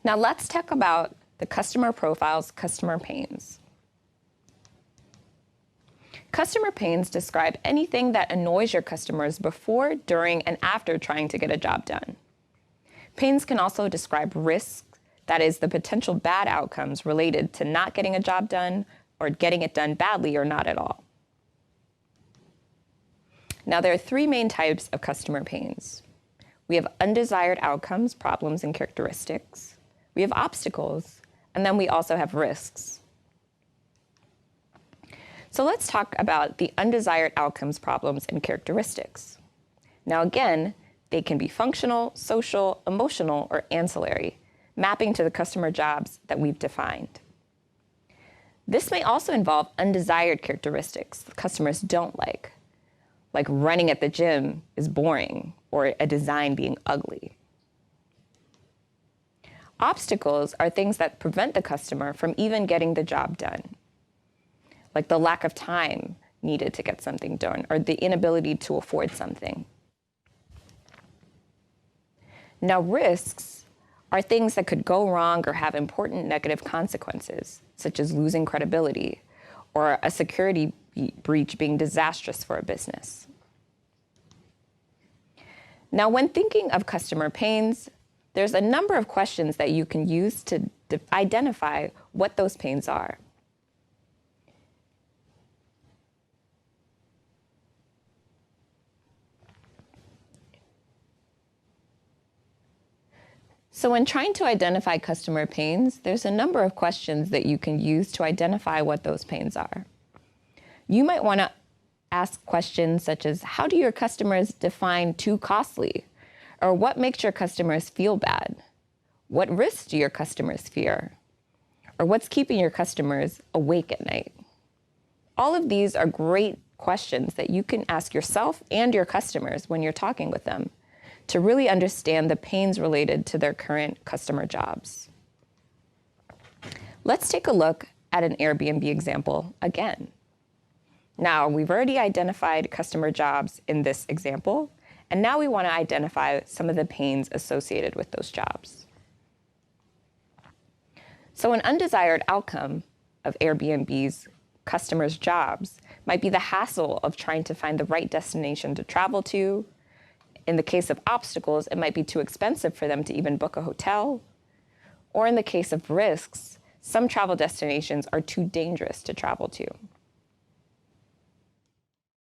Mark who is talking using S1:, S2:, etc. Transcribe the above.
S1: Now let's talk about the customer profiles, customer pains. Customer pains describe anything that annoys your customers before, during, and after trying to get a job done. Pains can also describe risks, that is, the potential bad outcomes related to not getting a job done or getting it done badly or not at all. Now, there are three main types of customer pains. We have undesired outcomes, problems, and characteristics. We have obstacles, and then we also have risks. So let's talk about the undesired outcomes, problems, and characteristics. Now again, they can be functional, social, emotional, or ancillary, mapping to the customer jobs that we've defined. This may also involve undesired characteristics customers don't like running at the gym is boring, or a design being ugly. Obstacles are things that prevent the customer from even getting the job done, like the lack of time needed to get something done, or the inability to afford something. Now, risks are things that could go wrong or have important negative consequences, such as losing credibility, or a security breach being disastrous for a business. Now, when thinking of customer pains, there's a number of questions that you can use to identify what those pains are. So when trying to identify customer pains, there's a number of questions that you can use to identify what those pains are. You might want to ask questions such as, how do your customers define too costly? Or what makes your customers feel bad? What risks do your customers fear? Or what's keeping your customers awake at night? All of these are great questions that you can ask yourself and your customers when you're talking with them to really understand the pains related to their current customer jobs. Let's take a look at an Airbnb example again. Now, we've already identified customer jobs in this example, and now we want to identify some of the pains associated with those jobs. So an undesired outcome of Airbnb's customers' jobs might be the hassle of trying to find the right destination to travel to. In the case of obstacles, it might be too expensive for them to even book a hotel. Or in the case of risks, some travel destinations are too dangerous to travel to.